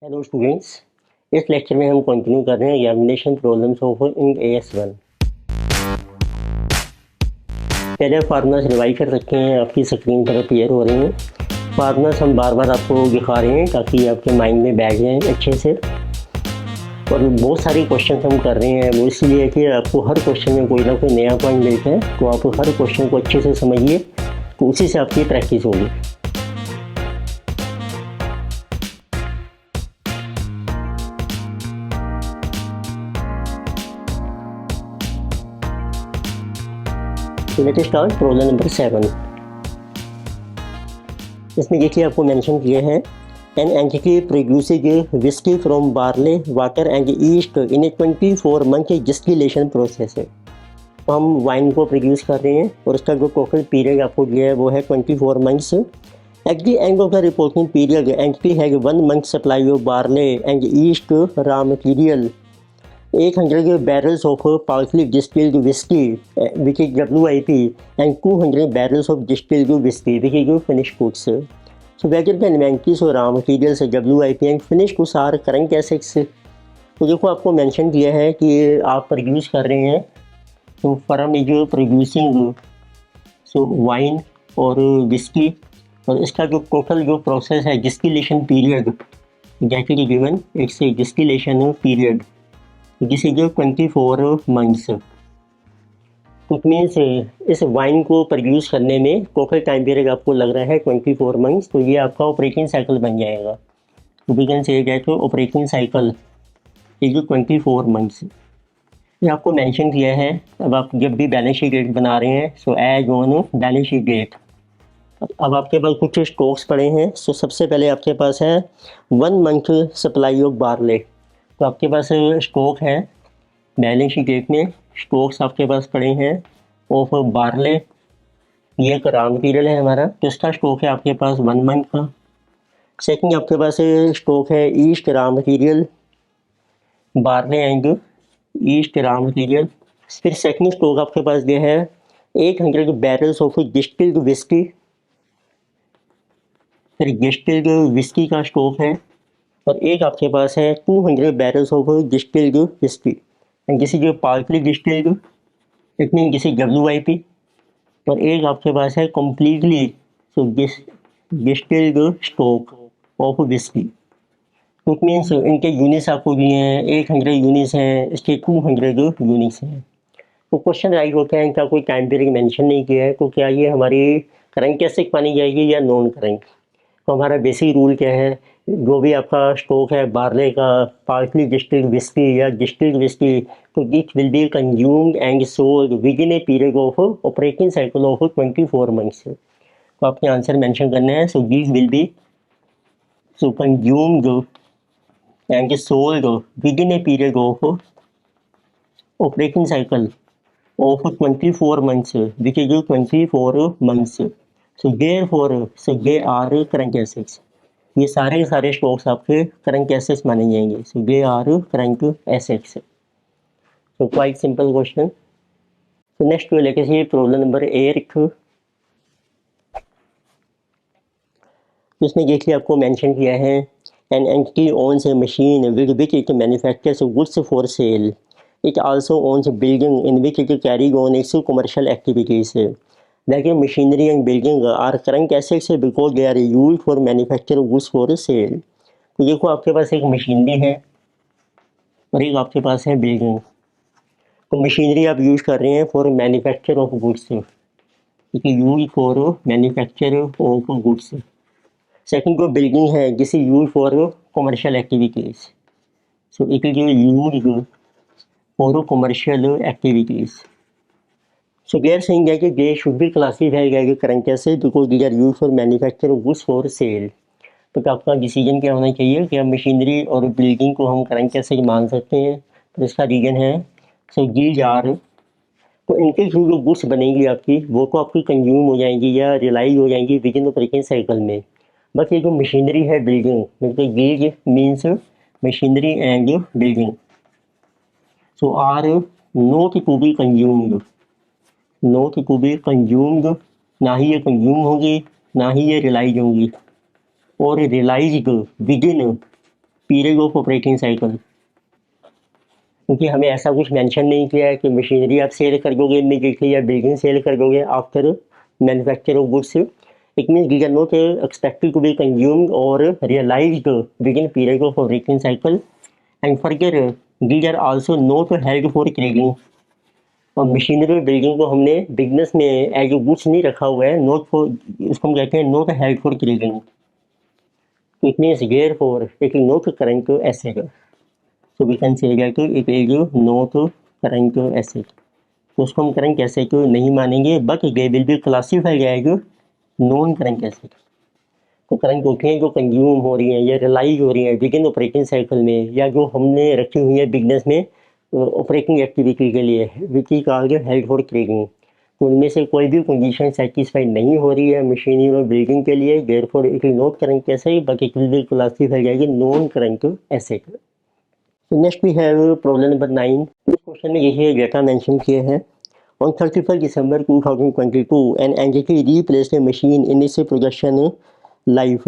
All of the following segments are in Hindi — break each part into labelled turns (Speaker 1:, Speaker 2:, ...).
Speaker 1: Hello students. इस लेक्चर में हम कंटिन्यू कर रहे हैं examination problems of in AS1। पहले फार्मूलास रिवाइज कर रखे हैं, आपकी स्क्रीन पर अपीयर हो रहे हैं। फार्मूलास हम बार बार आपको दिखा रहे हैं ताकि आपके माइंड में बैठ जाएँ अच्छे से। और बहुत सारे क्वेश्चन हम कर रहे हैं, वो इसलिए कि आपको हर क्वेश्चन में कोई ना कोई नया पॉइंट मिलता है, तो आप हर क्वेश्चन को अच्छे से समझिए, तो उसी से आपकी प्रैक्टिस होगी। Let us start problem number 7। इसमें देखिए आपको मेंशन किया है an entity producing whisky from barley water and east in A 24 month distillation process है। तो हम वाइन को प्रोड्यूस कर रहे हैं और उसका जो टोटल पीरियड आपको दिया है वो है 24 months. At the end of the reporting period entity has 1 month supply of barley and east raw material 800 barrels of partially distilled whiskey, which is WIP, and 200 barrels of distilled whiskey, which is your finished goods. So whether the inventories or raw materials WIP and finished goods are current assets. तो देखो आपको मेंशन किया है कि आप प्रोड्यूस कर रहे हैं, तो firm is producing so wine और विस्की, और इसका जो टोटल जो प्रोसेस है distillation period that is given, it's a distillation period this is 24 months. तो मीन्स इस वाइन को प्रोड्यूस करने में टोटल टाइम पीरियड आपको लग रहा है 24 मंथ्स, तो ये आपका ऑपरेटिंग साइकिल बन जाएगा। तो we can say that operating cycle is 24 months. ये आपको मेंशन किया है। अब आप जब भी बैलेंस शीट डेट बना रहे हैं, so as on balance sheet date. अब आपके पास कुछ स्टॉक्स पड़े हैं। सो सबसे पहले आपके पास है 1 मंथ सप्लाई ऑफ बार्ले। तो आपके पास स्टॉक है बैलेंस शीट डेट में, स्टॉक्स आपके पास पड़े हैं ऑफ बार्ले, ये एक रॉ मटीरियल है हमारा, तो इसका स्टॉक है आपके पास 1 मंथ का। सेकंड आपके पास स्टॉक है east raw material, barley and east raw material. फिर सेकंड स्टॉक आपके पास ये है 800 बैरल्स ऑफ डिस्टिल्ड विस्की, फिर डिस्टिल्ड विस्की का स्टॉक है। और एक आपके पास है 200 barrels of distilled whisky and this is partly distilled, it mean this is WIP। और एक आपके पास है completely so distilled stock of whisky. तो इट मीन्स इनके यूनिट्स आपको दिए हैं, 800 यूनिट्स हैं, इसके 200 यूनिट्स हैं। तो क्वेश्चन राइट होता है, इनका कोई टाइम पीरियड मेंशन नहीं किया है, तो क्या ये हमारी करंट एसेट मानी जाएगी या नॉन करंट। तो हमारा बेसिक रूल क्या है, जो भी आपका स्टॉक है बार्ले का पार्टली डिस्टिल्ड विस्की या डिस्टिल्ड विस्की, तो it will be consumed and sold with in a period of operating cycle of 24 months. तो आपके आंसर मेंशन करना है। सो this will B so consumed and sold with in a period of operating cycle of 24 months, which is 24 months. So therefore, so they are current assets. ये सारे सारे स्टॉक्स आपके करंट एसेट्स माने जाएंगे। So they are current assets. So quite simple question. So next लेके से प्रॉब्लम नंबर 8। इसमें देखिए आपको मेंशन किया है an entity owns a machine with which it manufactures goods for sale. It also owns a building in which it carries on its commercial activities. Like machinery and building are current assets because they are used for manufacture goods for sale. तो देखो आपके पास एक मशीनरी है और एक आपके पास है बिल्डिंग। तो मशीनरी आप यूज़ कर रहे हैं for manufacture of goods, it is use for manufacture of goods. Second जो बिल्डिंग है this is use for commercial activities, so it is use for commercial activities. So they are saying that they should be classified as current assets because they are used for manufacture of goods for sale. तो आपका डिसीजन क्या होना चाहिए कि हम मशीनरी और बिल्डिंग को हम करंट एसेट मान सकते हैं। तो इसका रीजन है सो दीज आर, तो इनके थ्रू जो गुड्स बनेंगी आपकी वो तो आपकी कंज्यूम हो जाएंगी या रिलाइज हो जाएंगी विद इन ऑपरेटिंग साइकिल में। बस ये जो मशीनरी है बिल्डिंग, मतलब these means machinery and building so are not to be consumed, not to be consumed, ना ही ये कंज्यूम होंगी ना ही ये रिलाइज होंगी, और realised within period of operating cycle, क्योंकि हमें ऐसा कुछ मेंशन नहीं किया है कि मशीनरी आप सेल कर दोगे इमीडिएटली या बिल्डिंग सेल कर दोगे after manufacture of goods. It means these are not expected to be consumed or realized within period of operating cycle, and further these are also not held for trading. और मशीनरी और बिल्डिंग को हमने बिजनेस में एज ए गुड्स नहीं रखा हुआ है, नॉट फॉर, इसको हम कहते हैं not held for trading. It means therefore it is not current asset. So we can say that it is not current asset. तो उसको हम करंट एसेट नहीं मानेंगे, but they will be classified as non current asset. तो करंट होती हैं जो कंज्यूम हो रही हैं या रिलाइज हो रही हैं विद इन ऑपरेटिंग साइकिल में, या जो हमने रखी हुई है बिजनेस में ऑपरेटिंग एक्टिविटी के लिए, which is called held for trading. तो उनमें से कोई भी कंडीशन सेटिस्फाइड नहीं हो रही है मशीनरी और बिल्डिंग के लिए, therefore it is not current asset but it will be classified as non current asset. Next we have problem number 9. इस क्वेश्चन में यही डेटा मेंशन किए हैं. On 31st December 2022, an entity replaced a machine in its production life.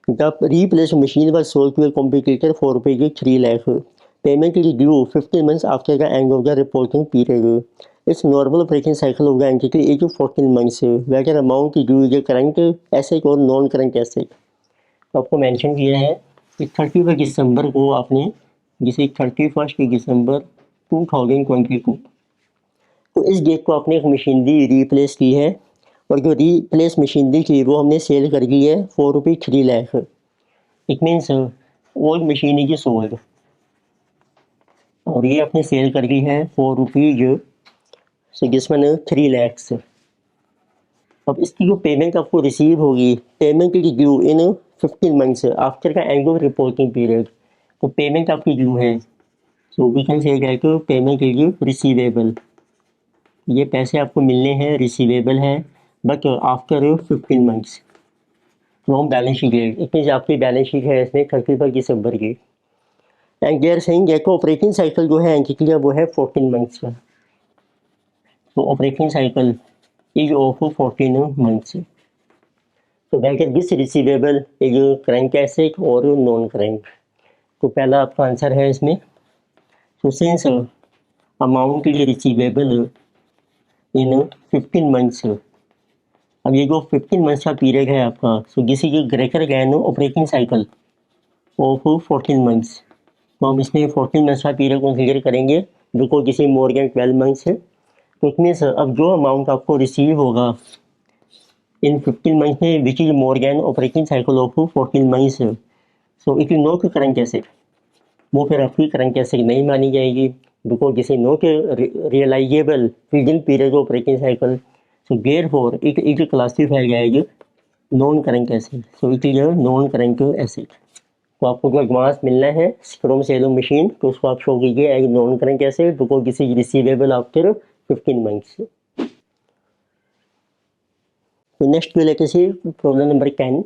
Speaker 1: The replaced machine was sold to a competitor for ₹3 lakh. Payment is due 15 months after the end of the reporting period. Its normal operating cycle of the entity is 14 months. Whether amount is due is a current asset or non-current asset. तो आपको मेंशन किया है कि 31 दिसंबर को आपने, जिसे 31 दिसंबर 2022, तो इस डेट को आपने एक मशीनरी रिप्लेस की है, और जो रिप्लेस मशीनरी थी वो हमने सेल कर दी है for ₹3 lakh. It means old machine is sold, और ये आपने सेल कर दी है फॉर ₹3 lakhs. अब इसकी जो पेमेंट आपको रिसीव होगी, payment is due in 15 months after the end of reporting period. तो पेमेंट आपकी ड्यू है, so we can say that payment is receivable. ये पैसे आपको मिलने हैं, रिसीवेबल है, but after 15 months from balance sheet date. It means आपकी बैलेंस शीट है इसमें 31 दिसंबर की. And they are saying that operating cycle जो है एंटिटी का वो है 14 months का. तो operating cycle is of 14 months. तो वैसे this receivable is current asset और नॉन करंट. तो पहला आपका आंसर है इसमें. तो since amount is receivable in 15 months, अब ये जो 15 months का पीरियड है आपका, so this is greater than operating cycle of 14 months. तो हम इसमें 14 months का पीरियड कंसीडर करेंगे, because this is more then 12 months है. तो इसमें अब जो अमाउंट आपको रिसीव होगा इन 15 months में which is more than operating cycle of 14 months, so it is not current asset. वो फिर आपकी करंट एसेट नहीं मानी जाएगी, because this is not realisable within period of operating cycle. So therefore it is classified as non current asset. So it is a non current asset. तो आपको जो एडवांस मिलना है फ्रॉम सेल ऑफ मशीन, तो उसको आप शो कीजिए as non current asset, because this is receivable after 15 months. तो नेक्स्ट लेते से प्रॉब्लम नंबर 10.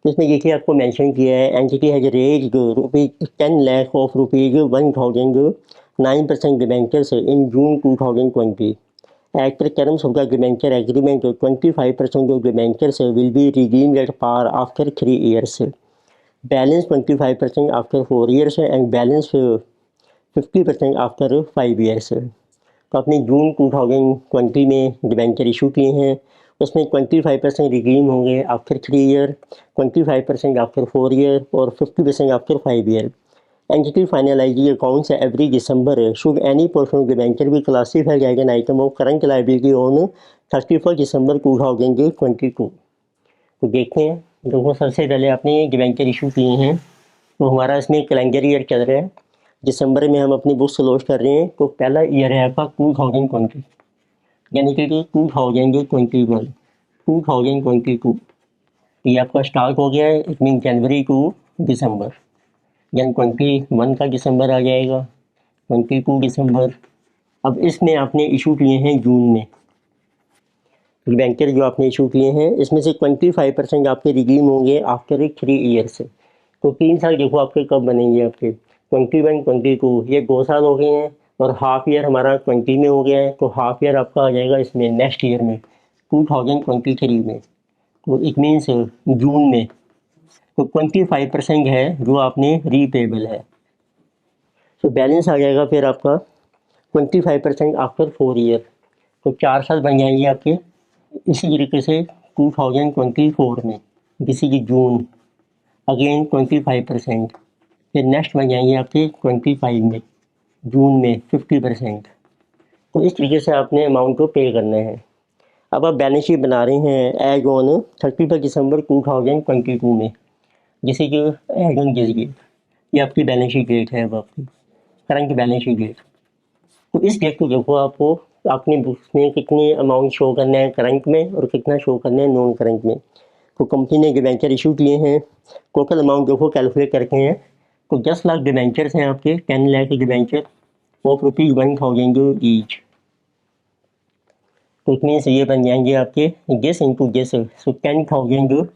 Speaker 1: इसमें देखिए आपको मेंशन किया है entity has raised ₹10 lakh of ₹1,000 9% debentures in June 2020. As per terms of the debenture agreement, 25% of debentures will be redeemed at par after 3 years. Balance 25% after 4 years and balance 50% after 5 years. तो आपने जून 2020 में डिबेंचर इशू किए हैं, उसमें 25% रिडीम होंगे आफ्टर 3 ईयर, 25% आफ्टर 4 ईयर और 50% after 5 year. Entity finalizing accounts every December. Should any portion of debenture be classified as an item of current liability on 31st December 2022? तो देखते हैं, देखो सबसे पहले आपने डिबेंचर इशू किए हैं, तो हमारा इसमें कैलेंडर ईयर चल रहा है, दिसंबर में हम अपनी बुक्स लॉन्च कर रहे हैं. तो पहला ईयर है आपका 2020, यानी कि 2021, 2022. ये आपका स्टार्ट हो गया है, इट मीन जनवरी टू दिसंबर, यानी 21 का दिसंबर आ जाएगा, 22 दिसंबर. अब इसमें आपने इशू किए हैं जून में डिबेंचर, जो आपने इशू किए हैं इसमें से 25% आपके रिडीम होंगे आफ्टर 3 ईयर्स. तो 3 साल देखो आपके कब बनेंगे, आपके 21, 22, ये 2 साल हो गए हैं, और हाफ ईयर हमारा 20 में हो गया है. तो हाफ ईयर आपका आ जाएगा इसमें नेक्स्ट ईयर में 2023 में. तो इट मीन्स जून में तो 25% है जो आपने रीपेबल है। तो बैलेंस आ जाएगा फिर आपका 25% आफ्टर 4 ईयर, तो 4 साल बन जाएंगे आपके। इसी तरीके से 2024 में किसी की जून अगेन 25%, फिर नेक्स्ट बन जाएंगे आपके 25 में, जून में 50%। तो इस तरीके से आपने अमाउंट को पे करना है। अब आप बैलेंस शीट बना रहे हैं एज ऑन 31 दिसंबर 2022 में, जिसे कि एज ऑन दिस डेट, ये आपकी बैलेंस शीट डेट है, अब आपकी करंट बैलेंस शीट डेट। तो इस डेट को देखो, आपको अपने बुक्स में कितनी अमाउंट शो करना है करंट में और कितना शो करना है नॉन करंट में। तो कंपनी ने डिबेंचर इशू किए हैं, टोटल अमाउंट देखो कैलकुलेट करके हैं। तो 10 लाख डिबेंचर्स हैं आपके, 10 लाख डिबेंचर ऑफ ₹1,000 ईच। तो इट मीन्स ये बन जाएंगे आपके गेस इंटू गेस, सो 10,000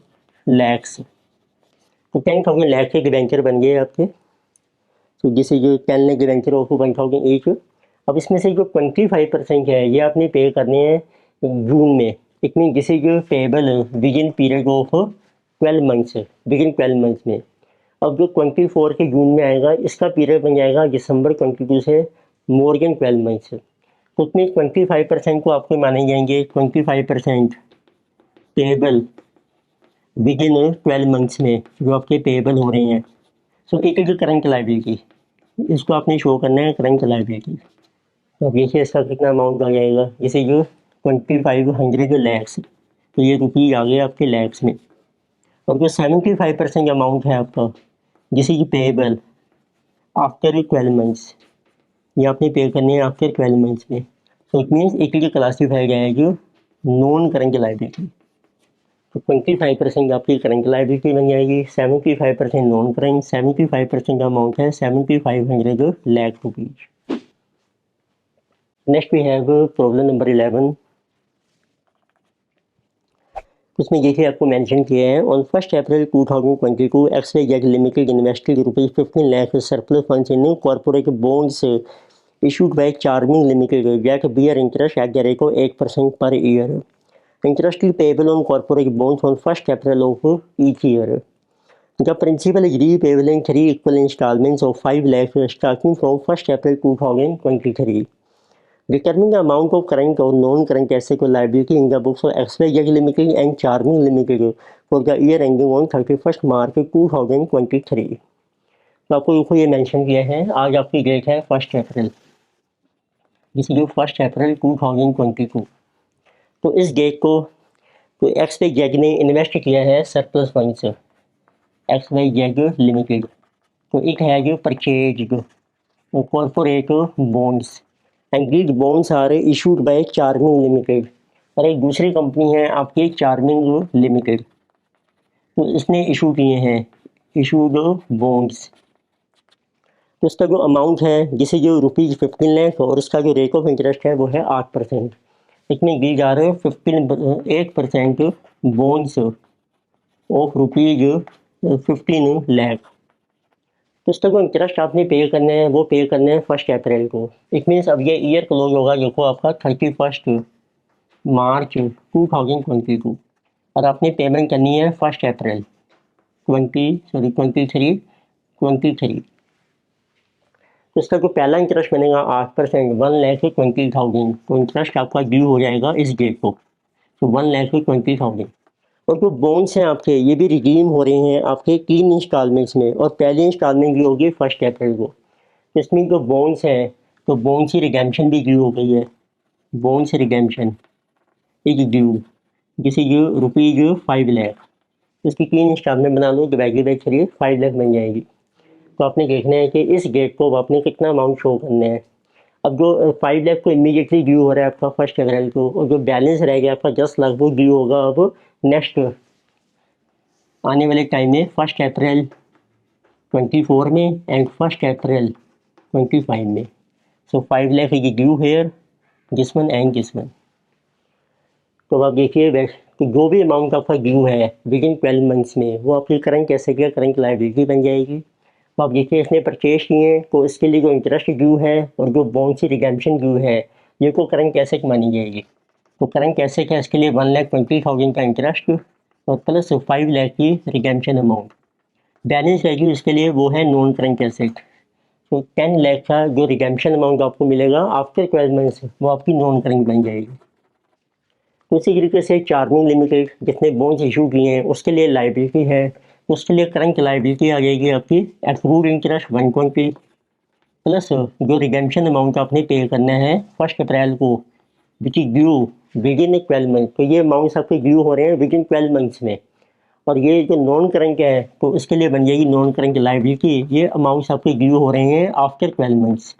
Speaker 1: लैक्स। तो 10,000 लैक्स के डिबेंचर बन गए आपके। तो जैसे जो 10 लाख डिबेंचर ऑफ 1,000 ईच। अब इसमें से जो 25% है ये आपने पे करने हैं जून में। It mean this is payable within period of 12 months, with in 12 months में। अब जो 24 के जून में आएगा इसका पीरियड बन जाएगा दिसंबर 22 से मोर देन 12 मंथ्स। तो उसमें 25% को आपको माने जाएंगे 25% पेबल विद इन 12 मंथ्स में जो आपके पेबल हो रहे हैं। सो एक है जो करंट लायबिलिटी, इसको आपने शो करना है करंट लायबिलिटी। तो अब देखिए इसका कितना अमाउंट आ जाएगा, जैसे जो 2500 लैक्स, तो ये रुपीज आ गए आपके लैक्स में। और जो 75% अमाउंट है आपका, जैसे कि पेबल आफ्टर 12 मंथ्स, ये आपने पे करने हैं आफ्टर 12 मंथ्स में। सो इट मीन्स एक लिए क्लासीफाई गया है जो नॉन करंट लायबिलिटी। तो 25% आपकी करंट लायबिलिटी बन जाएगी, 75% नॉन करंट, 75% का अमाउंट है 7500 lakh rupees. Next we have problem number 11। उसमें देखिए आपको मेंशन किया है, on 1 April 2022 XYZ limited invested ₹15 lakh surplus funds in corporate bonds issued by Charming Limited that bear interest at the rate of 8% per year. Interest is payable on corporate bonds on 1st April of each year. The principal is repayable in 3 equal installments of 5 lakhs starting from 1st April 2023. Determine the amount of current or non-current asset or liability in the books of XYZ Limited and Charming Limited for the year ending on 31st March 2023. तो आपको ये मेंशन किया है, आज आपकी डेट है 1 अप्रैल, जिसकी जो 1 अप्रैल 2022। तो इस डेट को तो XYZ ने इन्वेस्ट किया है सरप्लस फंड्स, XYZ लिमिटेड। तो एक है जो purchase corporate bonds and these bonds are issued by Charming limited, और एक दूसरी कंपनी है आपकी चार्मिंग लिमिटेड। तो इसने इशू किए हैं इशूड बॉन्ड्स। तो इसका जो अमाउंट है जिसे जो ₹15 लाख और उसका जो रेट ऑफ इंटरेस्ट है वो है 8%। इसमें दी जा रहे 8% बॉन्ड्स ऑफ ₹15 लाख। तो इसका जो इंटरेस्ट आपने पे करना है वो पे करना है 1 अप्रैल को। इट मीन्स अब ये ईयर क्लोज होगा देखो आपका 31 मार्च 2022, और आपने पेमेंट करनी है 1 अप्रैल 23। तो इसका जो पहला इंटरेस्ट बनेगा 8%, 1,20,000। तो इंटरेस्ट आपका ड्यू हो जाएगा इस डेट को, तो 1,20,000। और जो बॉन्ड्स हैं आपके ये भी रिडीम हो रहे हैं आपके 3 इंस्टॉलमेंट्स में, और पहली इंस्टॉलमेंट भी होगी 1 अप्रैल को। तो इसमें जो बॉन्ड्स हैं तो बॉन्ड्स की रिडेम्पशन भी ड्यू हो गई है, बॉन्ड्स रिडेम्पशन इज ड्यू, जिसे जो ₹5 लाख। इसकी 3 इंस्टॉलमेंट बना लो, डिवाइडेड बाई 3, 5 लाख बन जाएगी। तो आपने देखना है कि इस डेट को आपने कितना अमाउंट शो करना है। अब जो 5 लाख को इमीडिएटली ड्यू हो रहा है आपका 1 अप्रैल को, और जो बैलेंस रह गया आपका 10 लाख वो ड्यू होगा अब नेक्स्ट आने वाले टाइम में 1 अप्रैल 24 में एंड 1 अप्रैल 25 में। So 5 lakh is due here, this one and this one. तो आप देखिए तो जो भी अमाउंट आपका ड्यू है विद इन 12 मंथ्स में वो आपकी करंट एसेट या करंट लायबिलिटी बन जाएगी। तो आप देखिए इसने परचेज किए हैं तो इसके लिए जो इंटरेस्ट ड्यू है और जो बॉन्ड की रिडेम्पशन ड्यू है ये को करंट एसेट मानी जाएगी। तो करंट एसेट है इसके लिए 1,20,000 का इंटरेस्ट और प्लस 5 लाख की रिडेम्पशन अमाउंट। बैलेंस वैल्यू इसके लिए वो है नॉन करंट एसेट। तो 10 लाख का जो रिडेम्पशन अमाउंट आपको मिलेगा आफ्टर 12 मंथ्स वो आपकी नॉन करंट बन जाएगी। तो इसी तरीके से चार्मिंग लिमिटेड जितने बॉन्ड्स इशू किए हैं उसके लिए लाइबिलिटी है, उसके लिए करंट लाइबिलिटी आ जाएगी आपकी एक्रूड इंटरेस्ट 120 प्लस जो रिडेम्पशन अमाउंट आपने पे करना है 1 अप्रैल को which is due with in 12 month. तो ये अमाउंट्स आपके ड्यू हो रहे हैं विद इन 12 मंथ्स में। और ये जो नॉन करंट है तो इसके लिए बन जाएगी नॉन करंट लाइबिलिटी, ये अमाउंट्स आपके ड्यू हो रहे हैं आफ्टर 12 मंथ्स।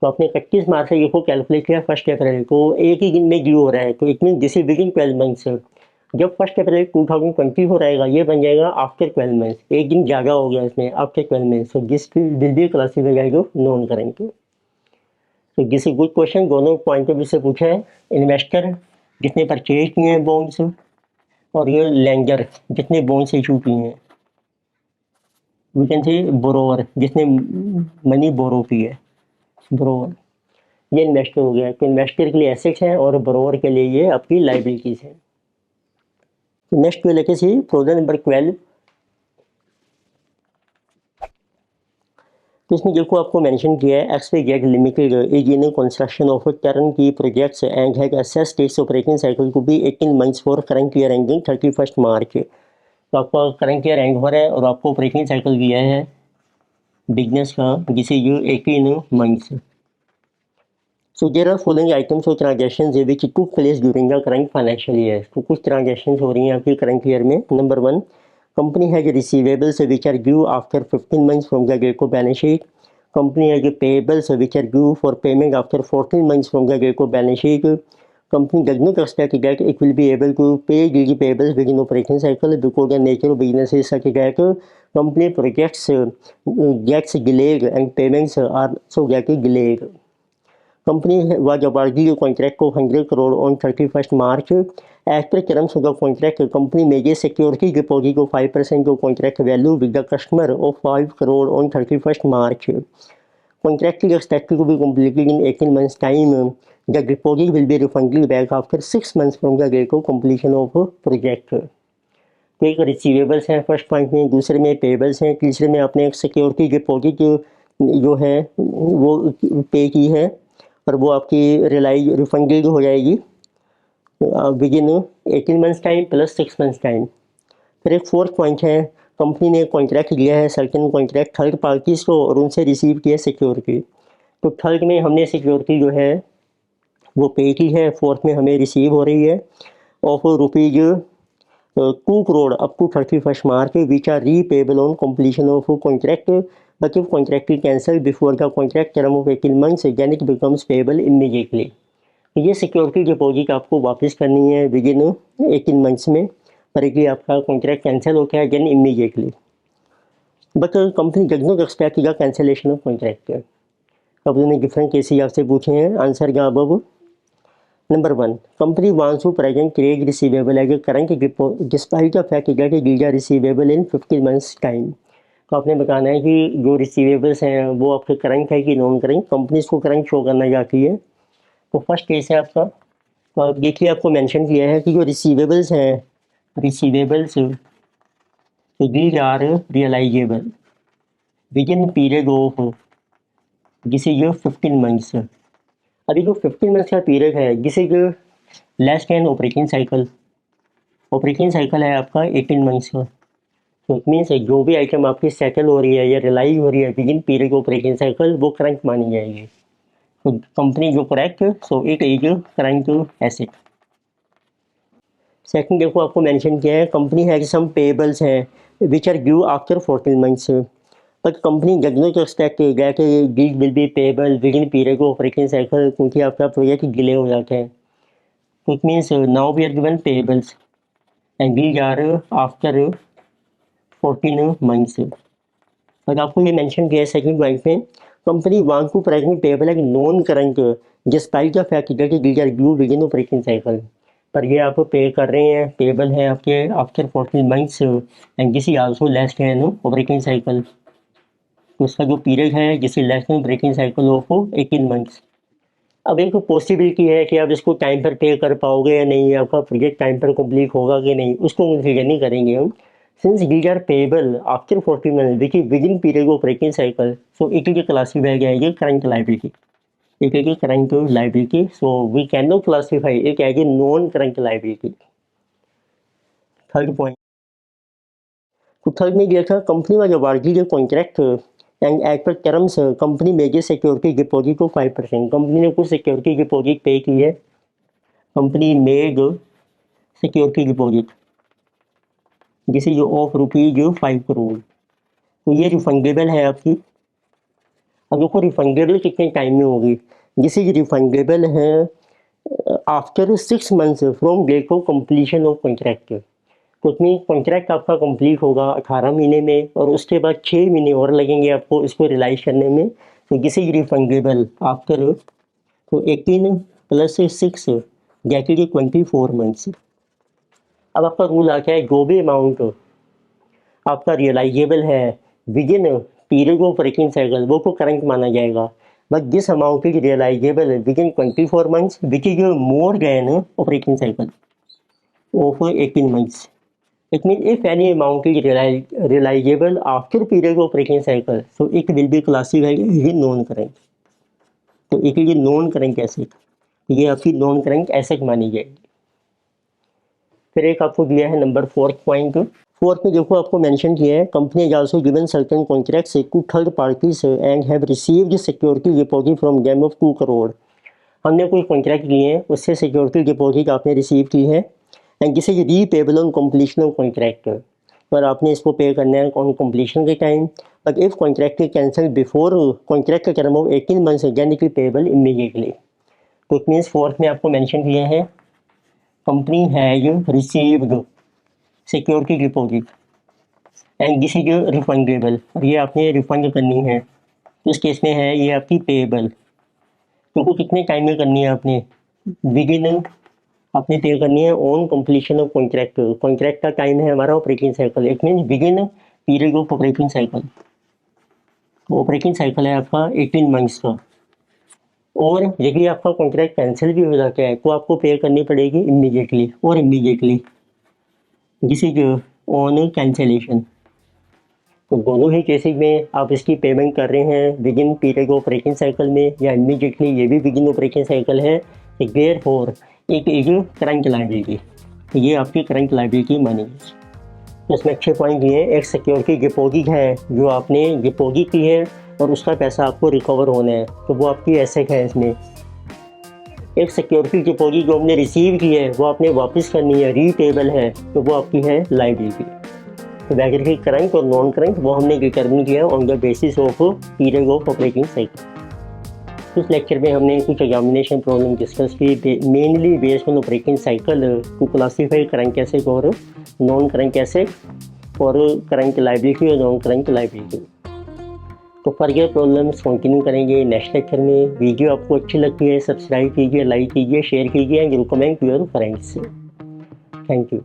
Speaker 1: तो आपने 31 मार्च से इसको कैलकुलेट किया 1 अप्रैल को एक ही दिन में ड्यू हो रहा है, तो it mean this is with in 12 months. जब 1 अप्रैल 2020 हो रहेगा ये बन जाएगा आफ्टर 12 मंथ्स, एक दिन ज़्यादा हो गया इसमें after 12 months. So this will be classified as non current. तो दिस इज गुड क्वेश्चन, दोनों पॉइंट ऑफ व्यू से पूछा है। इन्वेस्टर जितने परचेज किए हैं बॉन्ड्स और ये लेंडर जितने बॉन्ड्स इशू किए हैं, वी कैन से बोरोवर जिसने मनी बोरो की है, बोरोवर ये इन्वेस्टर हो गया। तो इन्वेस्टर के लिए एसेट्स हैं और बोरोवर के लिए ये आपकी लाइबिलिटीज हैं। नेक्स्ट जो लेके सी प्रोविजन नंबर 12। तो इसमें देखो आपको मेंशन किया है XYZ limited is in construction of turnkey projects and has assessed its operating cycle to be 18 months for current year ending 31 March. तो आपका करंट ईयर एंड हो रहा है और आपको ऑपरेटिंग साइकिल दिया है बिजनेस का जिसे ये 18 months. So there are following items or transactions which took place during the current financial year. तो कुछ transactions हो रही हैं आपकी current year में। Number 1, company has receivables which are due after 15 months from the date of balance sheet. Company has payables which are due for payment after 14 months from the date of balance sheet. Company does not expect that it will be able to pay these payables within operating cycle because the nature of business is such that company projects gets delayed and payments are so get delayed. Company was awarded a contract of 100 crore on 31st March. As per terms of the contract, company made a security deposit of 5% of contract value with the customer of 5 crore on 31st March. Contract is expected to be completed in 18 months' time. The deposit will be refunded back after 6 months from the date of completion of project. तो एक रिसीवेबल्स हैं फर्स्ट पॉइंट में, दूसरे में पेबल्स हैं, तीसरे में आपने एक सिक्योरिटी डिपॉजिट जो है वो पे की है और वो आपकी रिफंडेड हो जाएगी with in 18 months time plus 6 months time. फिर एक फोर्थ पॉइंट है, कंपनी ने कॉन्ट्रैक्ट लिया है सर्टेन कॉन्ट्रैक्ट थर्ड पार्टीज़ को और उनसे रिसीव किया सिक्योरिटी। तो थर्ड में हमने सिक्योरिटी जो है वो पे की है, फोर्थ में हमें रिसीव हो रही है of rupees 2 crore up to 31st March which are repayable on completion of contract, but if contract is cancelled before the contract term of 18 months then it becomes payable immediately। ये सिक्योरिटी डिपॉजिट आपको वापस करनी है विद इन 18 मंथ्स में, पर यदि आपका कॉन्ट्रैक्ट कैंसिल होता है then immediately. But company does not expect the cancellation of contract. अब उन्होंने डिफरेंट केसेस आपसे पूछे हैं, आंसर क्या अब। Number 1, company wants to present trade receivable as a current despite the fact that these are receivable in 15 months time। तो आपने बताना है कि जो रिसीवेबल्स हैं वो आपके करंट है कि नॉन करंट, कंपनी इसको करंट शो करना चाहती है। तो फर्स्ट केस है आपका, तो आप देखिए आपको मेंशन किया है कि जो रिसीवेबल्स हैं, receivables these are realisable within period of जिसे ये 15 मंथ्स। अभी जो 15 मंथ्स का पीरियड है जिसे जो लेस देन ऑपरेटिंग साइकिल है आपका 18 मंथ्स का। तो इट मीन्स जो भी आइटम आपकी सेटल हो रही है या रिलाई हो रही है within period operating cycle वो करंट मानी जाएगी। तो कंपनी जो correct, so it is current asset. Second देखो आपको मेंशन किया है कंपनी हैज सम पेबल्स हैं which are due after 14 months, but company does not expect that these will be payable within period of operating cycle, क्योंकि आपका प्रोजेक्ट डिले हो जाता है। तो it means now we are given payables and these are after 14 months. और आपको ये मेंशन किया है सेकंड पॉइंट में company want to present payable as non current despite the fact that these are due with in operating cycle. पर ये आप पे कर रहे हैं, पेबल है आपके after 14 months and this is also less than operating cycle. तो उसका जो पीरियड है जिसे less than operating cycle of 18 months. अब एक पॉसिबिलिटी है कि आप इसको टाइम पर पे कर पाओगे या नहीं, आपका प्रोजेक्ट टाइम पर कंप्लीट होगा कि नहीं, उसको कंसीडर नहीं करेंगे हम। Since these are payable after 40 month which is within period of breaking cycle, so it is classify जाएगी current liability. It is current liability, so we can not classify it as a non current liability. Third point, तो थर्ड में दिया था company was awarded a contract and as per terms company major security deposit of 5%। Company ने कुछ सिक्योरिटी डिपॉजिट पे की है, कंपनी मेड सिक्योरिटी डिपॉजिट जिसे जो ऑफ रुपीज 5 करोड़, तो ये रिफंडेबल है आपकी। अब देखो रिफंडेबल कितने टाइम में होगी, जिसे रिफंडेबल है after 6 months from date of completion of contract. तो उसमें कॉन्ट्रैक्ट आपका कंप्लीट होगा 18 महीने में, और उसके बाद 6 महीने और लगेंगे आपको इसको रियलाइज करने में। तो जिसे रिफंडेबल आफ्टर, तो 18 प्लस 6 दैट इज 24 मंथ्स। अब आपका रूल आ गया है, जो भी अमाउंट आपका रियलाइजेबल है within period of breaking cycle वो को करंट माना जाएगा, but this amount is realisable within 24 months which is more than operating cycle of 18 months. It means if any amount is realizable after period of breaking cycle, so it will be classified as a non-current. तो it is a non-current asset, ये आपकी नॉन करंट एसेट मानी जाएगी। फिर एक आपको दिया है नंबर 4 पॉइंट। फोर्थ में देखो आपको मेंशन किया है, company has also given certain contracts to third parties and have received security deposit from them of 2 crore. हमने कोई कॉन्ट्रैक्ट लिए हैं, उससे सिक्योरिटी डिपॉजिट आपने रिसीव की है, and this is repayable on completion of contract, पर आपने इसको पे करना है ऑन कंप्लीशन के time. But if contract is cancel before contract का term of 18 months then it is payable immediately. तो इट मीन्स फोर्थ में आपको मेंशन किया है company has received security deposit and this is refundable, और ये आपने रिफंड करनी है। इस केस में है ये आपकी पेबल, तो कितने टाइम में करनी है आपने, विदिन आपने पे करनी है on completion of contract. Contract का टाइम है हमारा operating cycle, it mean begin period of operating cycle. तो ऑपरेटिंग साइकिल है आपका 18 मंथ्स का, और यदि आपका कॉन्ट्रैक्ट कैंसिल भी हो जाता है तो आपको पे करनी पड़ेगी इमीडिएटली और immediately, this is on cancellation. तो दोनों ही केसेज में आप इसकी पेमेंट कर रहे हैं begin period of operating cycle में या इमीडिएटली, ये भी बिगिन ऑपरेटिंग साइकिल है। देयरफॉर एक इज करंट लायबिलिटी, ये आपकी करंट लायबिलिटी मानेगी। तो इसमें अच्छे पॉइंट ये है, एक सिक्योरिटी डिपॉजिट है जो आपने डिपॉजिट की है और उसका पैसा आपको रिकवर होना है, तो वो आपकी एसेट है। इसमें एक सिक्योरिटी डिपॉजिट जो आपने रिसीव की है वो आपने वापस करनी है, रीपेबल है, तो वो आपकी है लायबिलिटी। तो वैसे करंट और नॉन करंट वो हमने डिटर्मिन किया on the basis of period of operating cycle. इस लेक्चर में हमने कुछ एग्जामिनेशन प्रॉब्लम डिस्कस की, mainly based on operating cycle to classify current asset और नॉन करंट एसेट, और करंट लायबिलिटी और नॉन करंट लायबिलिटी। तो फर्दर प्रॉब्लम्स कंटिन्यू करेंगे नेक्स्ट लेक्चर में। वीडियो आपको अच्छी लगती है सब्सक्राइब कीजिए, लाइक कीजिए, शेयर कीजिए and recommend to your friends. Thank you.